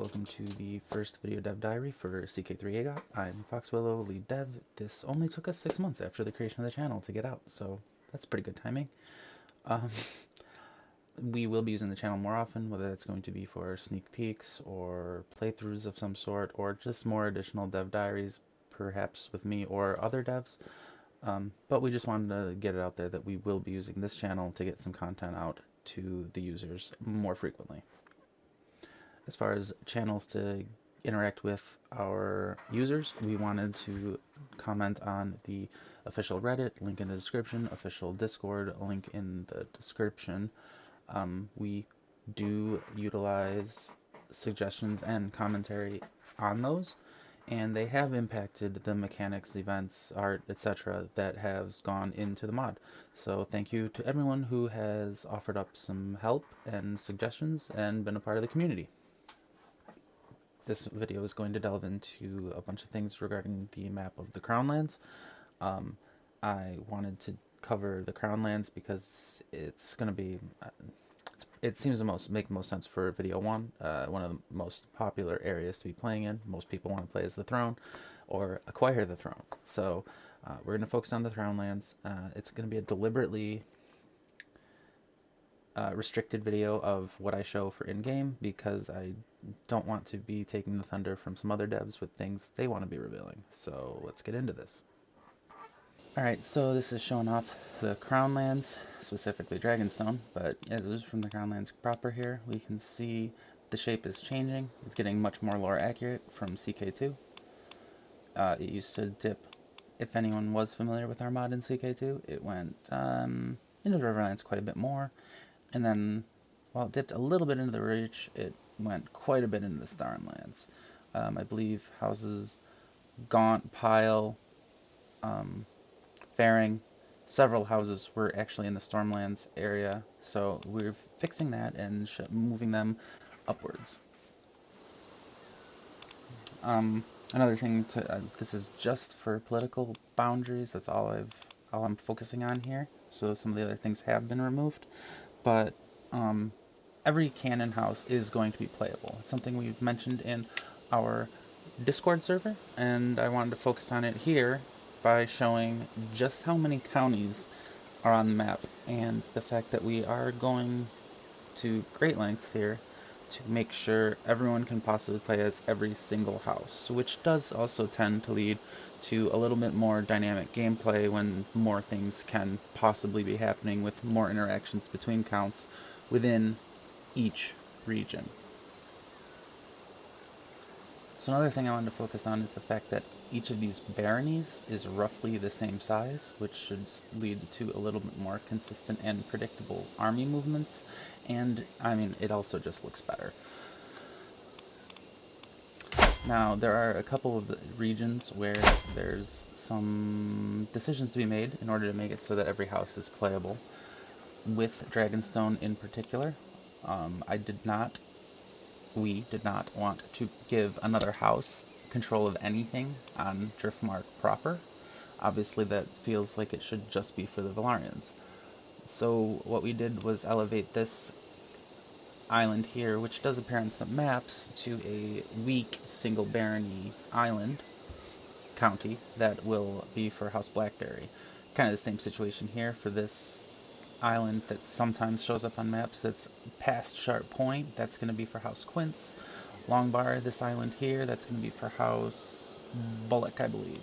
welcome to the first video dev diary for CK3AGOT. I'm Foxwillow, lead dev. This only took us 6 months after the creation of the channel to get out, so that's pretty good timing. We will be using the channel more often, whether that's going to be for sneak peeks or playthroughs of some sort, or just more additional dev diaries, perhaps with me or other devs. But we just wanted to get it out there that we will be using this channel to get some content out to the users more frequently. As far as channels to interact with our users, we wanted to comment on the official Reddit, link in the description, official Discord, link in the description. We do utilize suggestions and commentary on those, and they have impacted the mechanics, events, art, etc. that has gone into the mod. So thank you to everyone who has offered up some help and suggestions and been a part of the community. This video is going to delve into a bunch of things regarding the map of the Crownlands. I wanted to cover the Crownlands because it's going to be, it seems to make the most sense for video one of the most popular areas to be playing in. Most people want to play as the throne or acquire the throne. So we're going to focus on the Crownlands. It's going to be a deliberately restricted video of what I show for in-game because I don't want to be taking the thunder from some other devs with things they want to be revealing. So let's get into this. Alright, so this is showing off the Crownlands, specifically Dragonstone, but as is from the Crownlands proper here, we can see the shape is changing. It's getting much more lore accurate from CK2. It used to dip, if anyone was familiar with our mod in CK2, it went into the Riverlands quite a bit more, and then while it dipped a little bit into the Reach, it went quite a bit into the Stormlands. I believe houses Gaunt, Pile, Faring, several houses were actually in the Stormlands area, so we're fixing that and moving them upwards. Another thing this is just for political boundaries. That's all I'm focusing on here. So some of the other things have been removed, but every cannon house is going to be playable. It's something we've mentioned in our Discord server, and I wanted to focus on it here by showing just how many counties are on the map, and the fact that we are going to great lengths here to make sure everyone can possibly play as every single house, which does also tend to lead to a little bit more dynamic gameplay when more things can possibly be happening with more interactions between counts within each region. So another thing I wanted to focus on is the fact that each of these baronies is roughly the same size, which should lead to a little bit more consistent and predictable army movements, and I mean, it also just looks better. Now, there are a couple of regions where there's some decisions to be made in order to make it so that every house is playable. With Dragonstone in particular, we did not want to give another house control of anything on Driftmark proper. Obviously that feels like it should just be for the Valarians. So what we did was elevate this island here, which does appear on some maps, to a weak single barony island county that will be for House Blackberry. Kind of the same situation here for this island that sometimes shows up on maps that's past Sharp Point. That's going to be for House Quince. Longbar, this island here, that's going to be for House Bullock, I believe.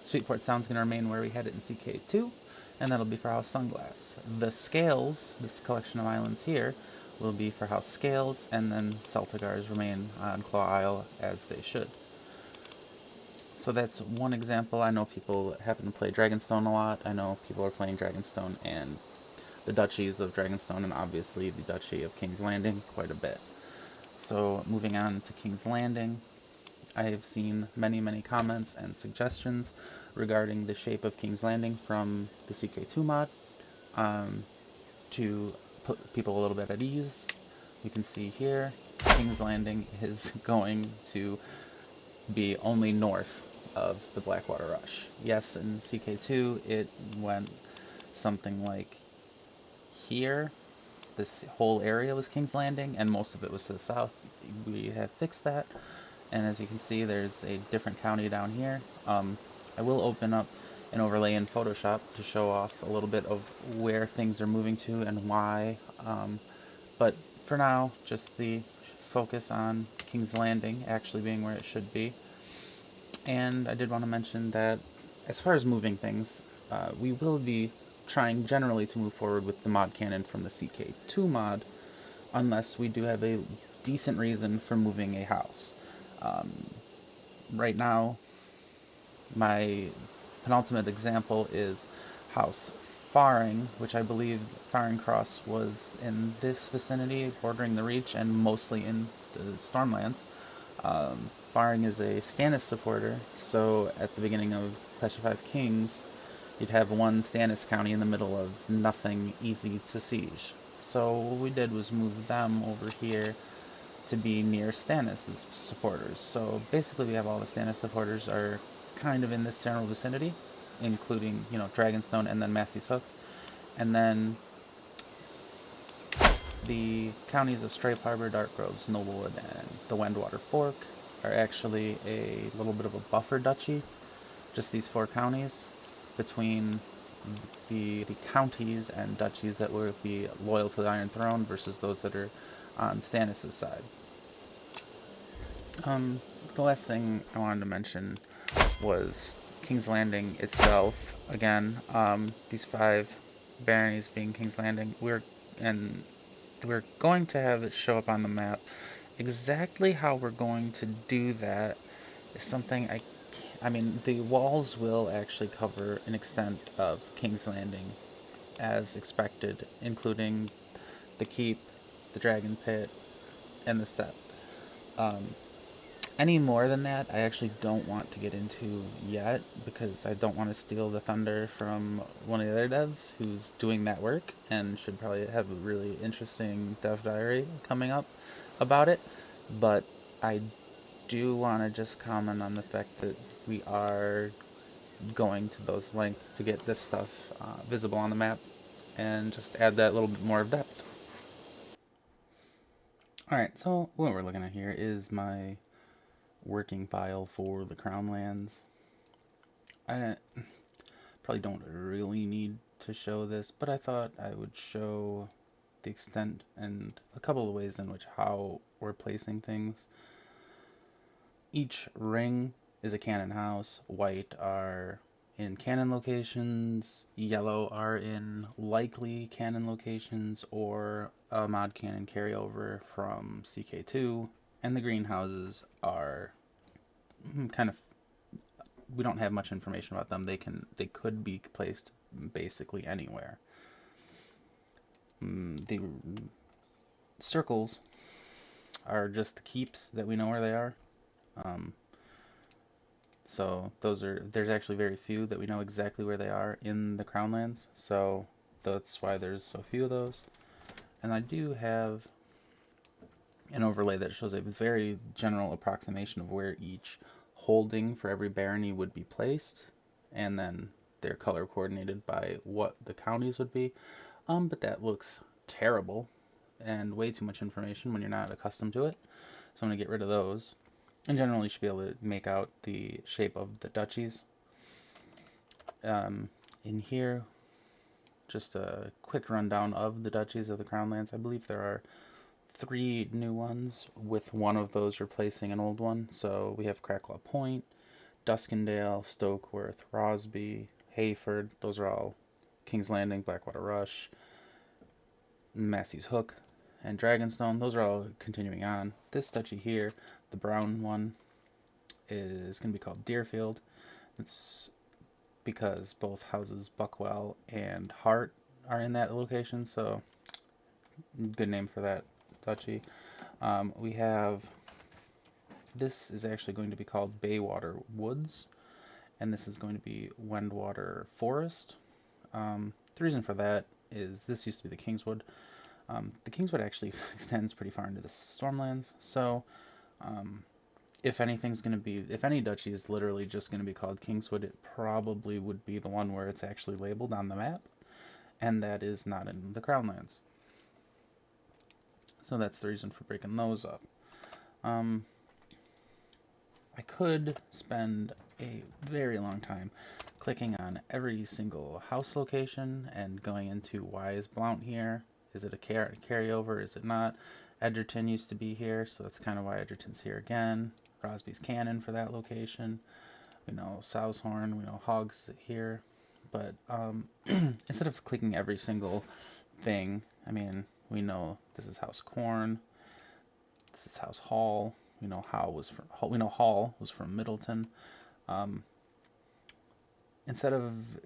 Sweetport Sound's going to remain where we had it in CK2, and that'll be for House Sunglass. The Scales, this collection of islands here, will be for House Scales, and then Celtigars remain on Claw Isle as they should. So that's one example. I know people happen to play Dragonstone a lot. I know people are playing Dragonstone and the duchies of Dragonstone, and obviously the Duchy of King's Landing quite a bit. So moving on to King's Landing, I have seen many comments and suggestions regarding the shape of King's Landing from the CK2 mod to put people a little bit at ease. You can see here, King's Landing is going to be only north of the Blackwater Rush. Yes, in CK2 it went something like here. This whole area was King's Landing, and most of it was to the south. we have fixed that, and as you can see, there's a different county down here. I will open up an overlay in Photoshop to show off a little bit of where things are moving to and why. But for now, just the focus on King's Landing actually being where it should be. And I did want to mention that as far as moving things, we will be trying generally to move forward with the mod cannon from the CK2 mod, unless we do have a decent reason for moving a house. Right now, my penultimate example is House Faring, which I believe Faring Cross was in this vicinity, bordering the Reach, and mostly in the Stormlands. Faring is a Stannis supporter, so at the beginning of Clash of Five Kings, you'd have one Stannis county in the middle of nothing easy to siege. So what we did was move them over here to be near Stannis' supporters. So basically we have all the Stannis supporters are kind of in this general vicinity, including, Dragonstone and then Massey's Hook. And then the counties of Strape Harbor, Dark Groves, Noblewood, and the Wendwater Fork are actually a little bit of a buffer duchy. Just these 4 counties between the counties and duchies that will be loyal to the Iron Throne versus those that are on Stannis' side. The last thing I wanted to mention was King's Landing itself. Again, these 5 baronies being King's Landing, we're going to have it show up on the map. Exactly how we're going to do that is something the walls will actually cover an extent of King's Landing as expected, including the keep, the dragon pit, and the step. Any more than that, I actually don't want to get into yet, because I don't want to steal the thunder from one of the other devs who's doing that work and should probably have a really interesting dev diary coming up about it. But I do want to just comment on the fact that we are going to those lengths to get this stuff visible on the map and just add that little bit more of depth. Alright, so what we're looking at here is my working file for the Crownlands. I probably don't really need to show this, but I thought I would show the extent and a couple of ways in which how we're placing things. Each ring is a cannon house. White are in cannon locations, yellow are in likely cannon locations or a mod cannon carryover from CK2, and the greenhouses are kind of, we don't have much information about them. They could be placed basically anywhere. The circles are just the keeps that we know where they are. So there's actually very few that we know exactly where they are in the Crownlands. So that's why there's so few of those. And I do have an overlay that shows a very general approximation of where each holding for every barony would be placed, and then they're color coordinated by what the counties would be. But that looks terrible and way too much information when you're not accustomed to it. So I'm going to get rid of those. And generally you should be able to make out the shape of the duchies. In here, just a quick rundown of the duchies of the Crownlands. I believe there are 3 new ones, with one of those replacing an old one. So we have Cracklaw Point, Duskendale, Stokeworth, Rosby, Hayford. Those are all King's Landing, Blackwater Rush, Massey's Hook, and Dragonstone. Those are all continuing on. This duchy here, the brown one, is going to be called Deerfield. It's because both houses Buckwell and Hart are in that location, so good name for that duchy. We have, this is actually going to be called Baywater Woods, and this is going to be Wendwater Forest. The reason for that is this used to be the Kingswood. The Kingswood actually extends pretty far into the Stormlands, so if anything's going to be, if any duchy is literally just going to be called Kingswood, it probably would be the one where it's actually labeled on the map, and that is not in the Crownlands. So that's the reason for breaking those up. Um, I could spend a very long time clicking on every single house location and going into why is Blount here? Is it a carryover? Is it not? Edgerton used to be here, so that's kind of why Edgerton's here again. Crosby's Cannon for that location. We know Southhorn, we know Hogs here. But instead of clicking every single thing, I mean, we know this is House Corn, this is House Hall. We know Hall was from Middleton. Um, Instead of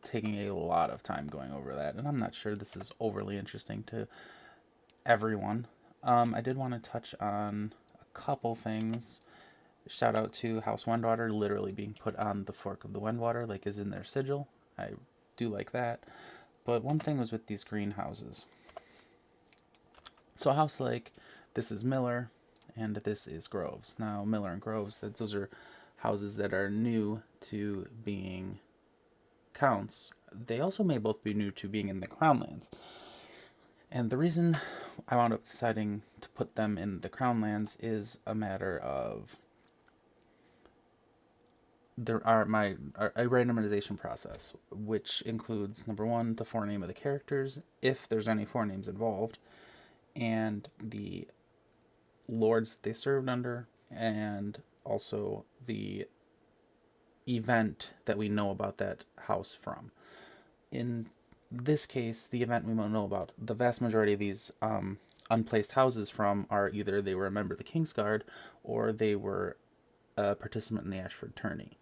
taking a lot of time going over that, and I'm not sure this is overly interesting to everyone, I did want to touch on a couple things. Shout out to House Wendwater literally being put on the fork of the Wendwater, like is in their sigil. I do like that. But one thing was with these greenhouses. So a house like this is Miller, and this is Groves. Now Miller and Groves, those are houses that are new to being counts. They also may both be new to being in the Crownlands. And the reason I wound up deciding to put them in the Crownlands is a matter of a randomization process, which includes number one, the forename of the characters, if there's any forenames involved, and the lords they served under, and also the event that we know about that house from. In this case, the event we won't know about, the vast majority of these unplaced houses from are either they were a member of the Kingsguard or they were a participant in the Ashford tourney.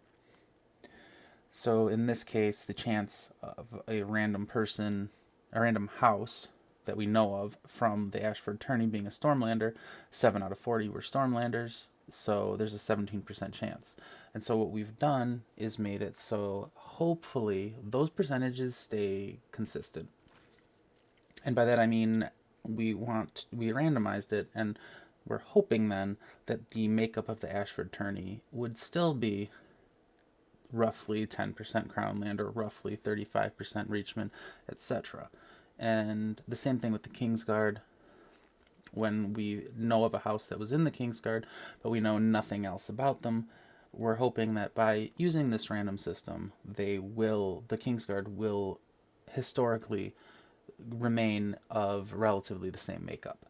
So in this case, the chance of a random person, a random house that we know of from the Ashford tourney being a Stormlander, 7 out of 40 were Stormlanders, so there's a 17% chance. And so what we've done is made it so hopefully those percentages stay consistent. And by that I mean we randomized it, and we're hoping then that the makeup of the Ashford tourney would still be roughly 10% Crownlander, roughly 35% Reachman, etc. And the same thing with the Kingsguard. When we know of a house that was in the Kingsguard, but we know nothing else about them, we're hoping that by using this random system, the Kingsguard will historically remain of relatively the same makeup.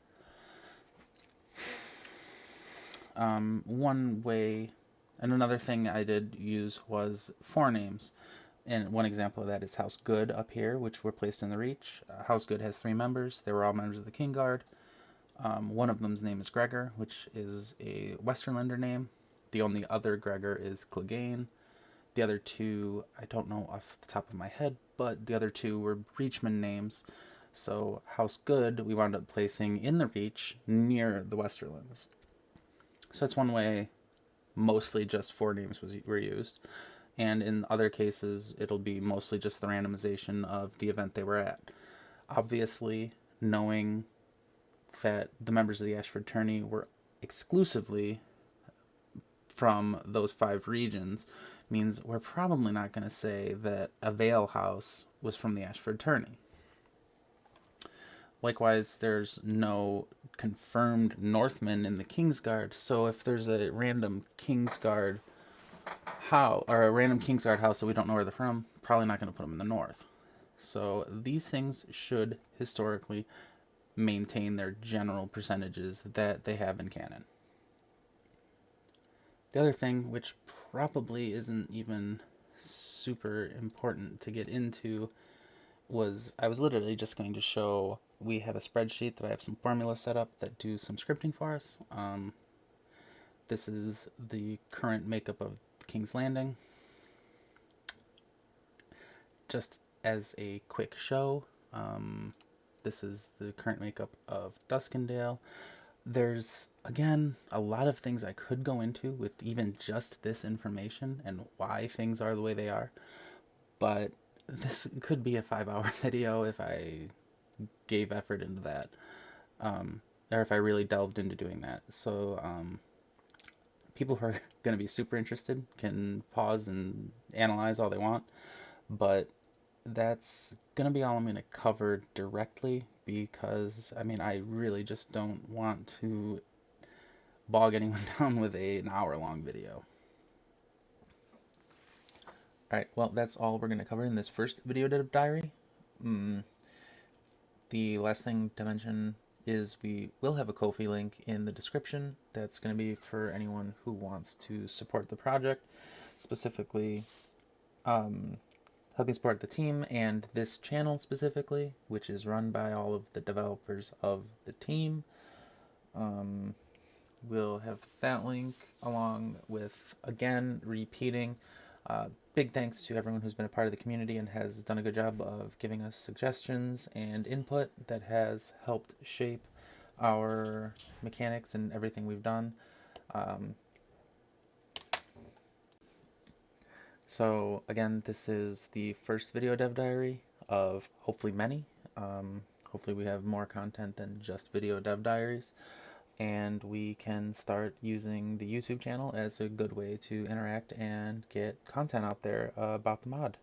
One way, and another thing I did use was forenames. And one example of that is House Good up here, which were placed in the Reach. House Good has 3 members. They were all members of the Kingsguard. One of them's name is Gregor, which is a Westernlander name. The only other Gregor is Clegane. The other 2, I don't know off the top of my head, but the other 2 were Reachman names. So House Good, we wound up placing in the Reach near the Westerlands. So that's one way mostly just forenames were used. And in other cases, it'll be mostly just the randomization of the event they were at. Obviously, knowing that the members of the Ashford tourney were exclusively from those 5 regions means we're probably not going to say that a Vale house was from the Ashford tourney. Likewise, there's no confirmed Northmen in the Kingsguard, so if there's a random Kingsguard house or a random Kingsguard house that we don't know where they're from, probably not going to put them in the north. So these things should historically maintain their general percentages that they have in canon. The other thing, which probably isn't even super important to get into, was I was literally just going to show we have a spreadsheet that I have some formulas set up that do some scripting for us. This is the current makeup of King's Landing. Just as a quick show, this is the current makeup of Duskendale. There's, again, a lot of things I could go into with even just this information and why things are the way they are, but this could be a 5-hour video if I gave effort into that, or if I really delved into doing that. So people who are going to be super interested can pause and analyze all they want, but that's going to be all I'm going to cover directly, because I mean I really just don't want to bog anyone down with an hour-long video. Alright, well, that's all we're going to cover in this first video dev diary. The last thing to mention is we will have a Ko-fi link in the description. That's going to be for anyone who wants to support the project, specifically helping support the team and this channel specifically, which is run by all of the developers of the team. We'll have that link along with, again, repeating, big thanks to everyone who's been a part of the community and has done a good job of giving us suggestions and input that has helped shape our mechanics and everything we've done. So again, this is the first video dev diary of hopefully many. Hopefully we have more content than just video dev diaries, and we can start using the YouTube channel as a good way to interact and get content out there about the mod.